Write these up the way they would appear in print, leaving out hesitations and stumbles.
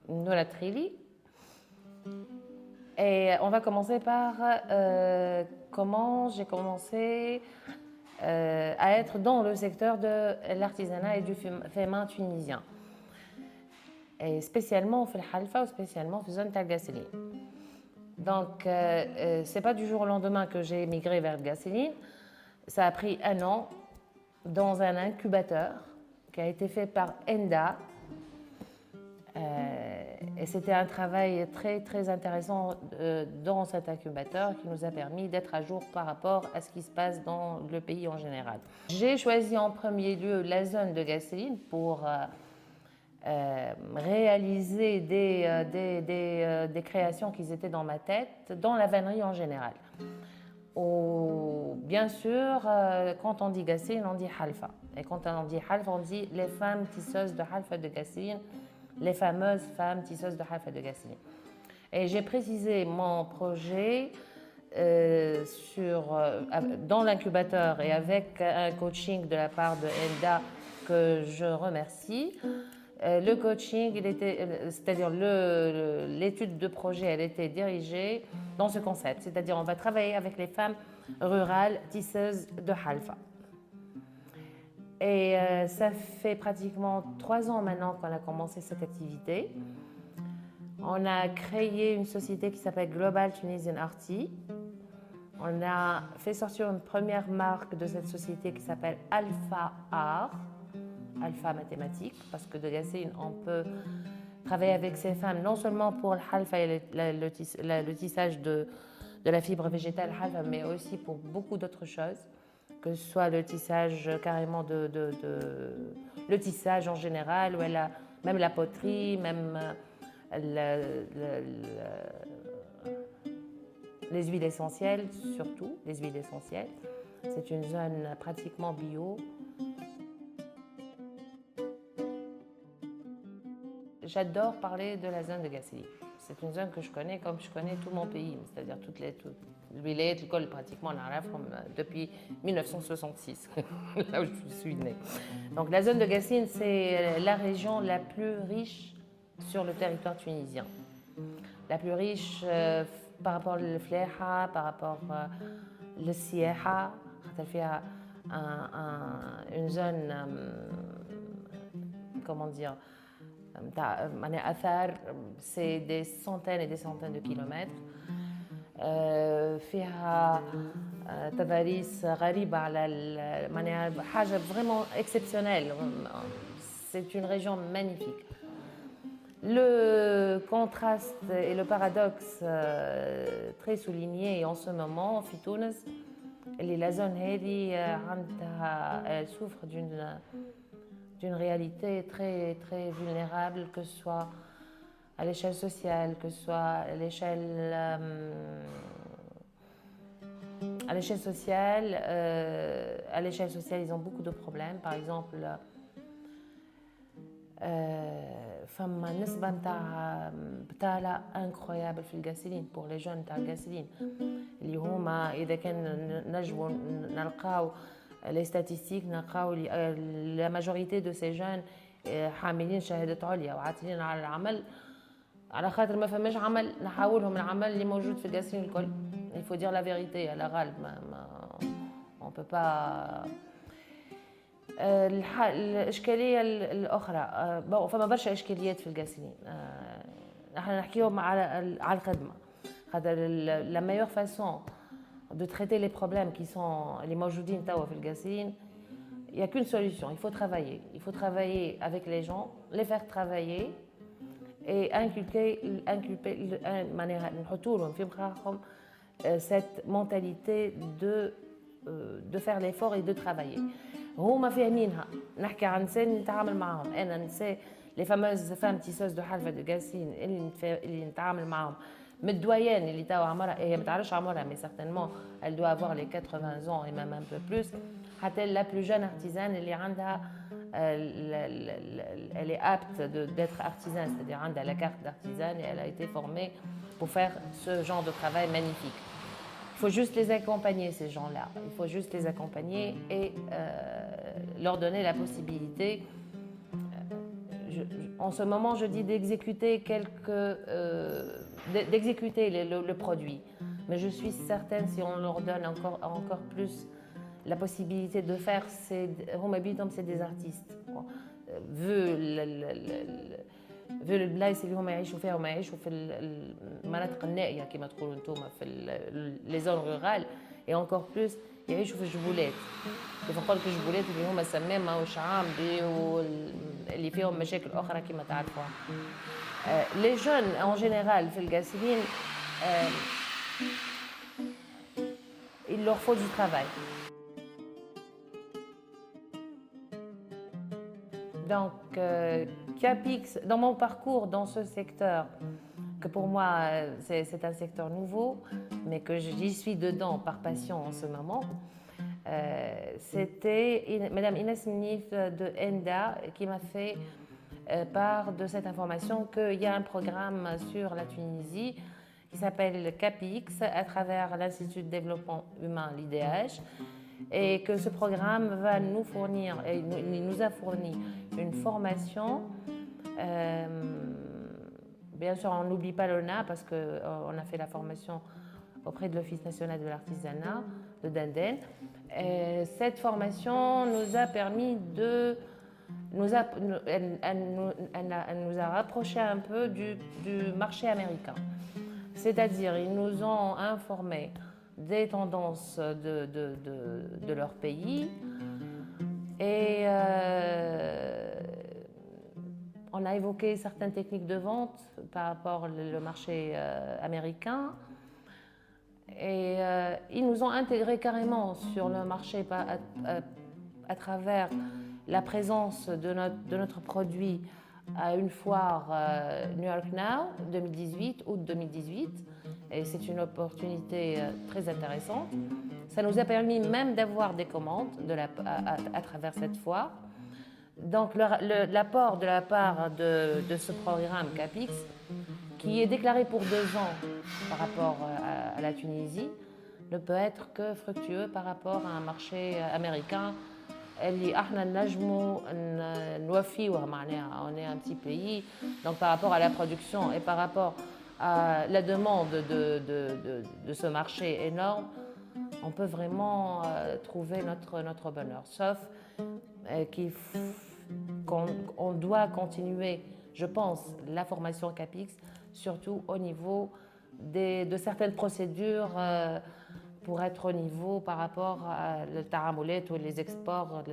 Nola Trilly. Et on va commencer par comment j'ai commencé à être dans le secteur de l'artisanat et du fait main tunisien. Et spécialement au Halfa ou spécialement au zone Tagasseline. Donc, c'est pas du jour au lendemain que j'ai émigré vers Gasseline. Ça a pris un an dans un incubateur qui a été fait par ENDA. Et c'était un travail très, très intéressant dans cet incubateur qui nous a permis d'être à jour par rapport à ce qui se passe dans le pays en général. J'ai choisi en premier lieu la zone de Gasseline pour réaliser des créations qui étaient dans ma tête, dans la vannerie en général. Bien sûr, quand on dit Gasseline, on dit Halfa. Et quand on dit Halfa, on dit les femmes tisseuses de Halfa de Gasseline, les fameuses femmes tisseuses de Halfa de Gasseline. Et j'ai précisé mon projet dans l'incubateur et avec un coaching de la part de Elda que je remercie. Le coaching, c'est-à-dire l'étude de projet, elle était dirigée dans ce concept. C'est-à-dire on va travailler avec les femmes rurales tisseuses de Halfa. Et ça fait pratiquement 3 ans maintenant qu'on a commencé cette activité. On a créé une société qui s'appelle Global Tunisian Arty. On a fait sortir une première marque de cette société qui s'appelle Alpha Art, Alpha Mathématiques, parce que de Gasseline, on peut travailler avec ces femmes non seulement pour le halfa et le tissage de la fibre végétale halfa, mais aussi pour beaucoup d'autres choses, que ce soit le tissage carrément le tissage en général, ou même la poterie, même les huiles essentielles, surtout les huiles essentielles. C'est une zone pratiquement bio. J'adore parler de la zone de Gasseline. C'est une zone que je connais comme je connais tout mon pays, c'est-à-dire l'Ouilet, l'école pratiquement depuis 1966, là où je suis née. Donc la zone de Gasseline, c'est la région la plus riche sur le territoire tunisien. La plus riche par rapport au fléha, par rapport au siyaha, une zone, comment dire, c'est des centaines et des centaines de kilomètres. فيها تضاريس غريبة على حاجة vraiment exceptionnelle. C'est une région magnifique. Le contraste et le paradoxe très souligné en ce moment في تونس اللي la zone هذه elle souffre d'une réalité très, très vulnérable, que ce soit à l'échelle sociale, que ce soit à l'échelle sociale, ils ont beaucoup de problèmes. Par exemple, فما نسبة نتاع بطالة incroyable في الغاسلين pour les jeunes تاع الغاسلين اللي هما إذا كان نجموا نلقاو les statistiques نلقاو la majorité de ces jeunes حاملين شهادة عليا وعاطلين على العمل على خاطر ما فماش عمل نحاولهم العمل اللي موجود في الغاسلين الكل. Il faut dire la vérité à la غالب on peut pas. الإشكالية الأخرى فما برشا إشكاليات في الغاسلين. نحن نحكيهم على الخدمة خاطر la meilleure façon de traiter les problèmes qui sont les موجودين توا في الغاسلين. Il n'y a qu'une solution, il faut travailler. Il faut travailler avec les gens, les faire travailler et inculquer cette mentalité de faire l'effort et de travailler. هما فاهمينها. نحكي عن نساء نتعامل معهم. أنا نساء les fameuses femmes tisseuses de halfa de Gasseline اللي نتعامل معهم من doyenne اللي توا عمرها هي ما تعرفش عمرها mais certainement elle doit avoir les 80 ans et même un peu plus. حتى la plus jeune artisane اللي عندها elle est apte d'être artisane, c'est-à-dire عندها la carte d'artisane et elle a été formée pour faire ce genre de travail magnifique. Il faut juste les accompagner, ces gens-là. Il faut juste les accompagner et leur donner la possibilité, en ce moment je dis d'exécuter le produit. Mais je suis certaine si on leur donne encore plus la possibilité de faire, c'est des artistes. Vu البلايص اللي هم يعيشوا فيها وما يعيشوا في المناطق النائيه كما تقولوا انتم في لي زون رورال اي انكور بلوس يعيشوا في الجبولات كيف نقول لك الجبولات اللي هما سمامه وشعامبي واللي فيهم مشاكل اخرى كما تعرفوا لي جون ان جينيرال في القاسلين il leur faut du travail. Donc, Capix, dans mon parcours dans ce secteur, que pour moi c'est un secteur nouveau, mais que j'y suis dedans par passion en ce moment, c'était Madame Inès Mnif de ENDA qui m'a fait part de cette information qu'il y a un programme sur la Tunisie qui s'appelle Capix à travers l'Institut de développement humain, l'IDH, et que ce programme va nous fournir, et il nous a fourni une formation. Bien sûr, on n'oublie pas l'ONA parce qu'on a fait la formation auprès de l'Office national de l'artisanat de Denden. Et cette formation nous a permis elle nous a rapproché un peu du marché américain. C'est-à-dire, ils nous ont informés des tendances de leur pays et on a évoqué certaines techniques de vente par rapport au marché américain et ils nous ont intégrés carrément sur le marché à travers la présence de notre produit à une foire New York Now 2018, août 2018, et c'est une opportunité très intéressante. Ça nous a permis même d'avoir des commandes à travers cette foire. Donc l'apport de la part de ce programme Capix, qui est déclaré pour 2 ans par rapport à la Tunisie, ne peut être que fructueux par rapport à un marché américain. اللي احنا نجموا نوفيوها معناها on est un petit pays donc par rapport à la production et par rapport à la demande de ce marché énorme on peut vraiment trouver notre bonheur sauf qu'on doit continuer je pense la formation Capix surtout au niveau de certaines procédures pour être au niveau par rapport à le taramoulet ou les exports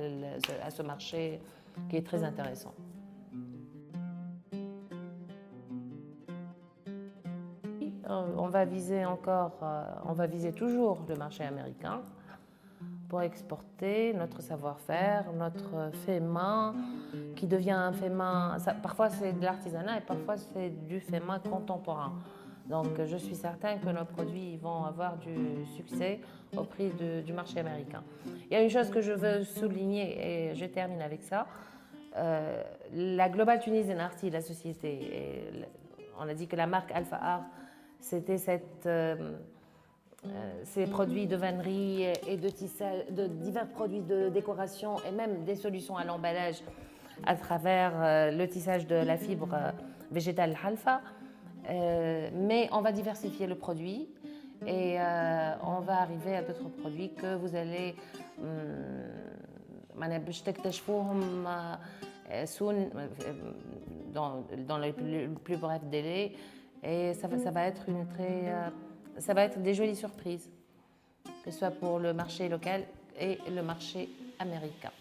à ce marché qui est très intéressant. On va viser toujours le marché américain pour exporter notre savoir-faire, notre fait main, qui devient un fait main. Parfois c'est de l'artisanat et parfois c'est du fait main contemporain. Donc je suis certaine que nos produits vont avoir du succès au prix du marché américain. Il y a une chose que je veux souligner et je termine avec ça. La Global Tunisian Arty, la société, on a dit que la marque Alpha Art, c'était ces produits de vannerie et de tissage, de divers produits de décoration et même des solutions à l'emballage à travers le tissage de la fibre végétale Alpha. Mais on va diversifier le produit et on va arriver à d'autres produits que vous allez dans le plus bref délai et ça va être ça va être des jolies surprises, que ce soit pour le marché local et le marché américain.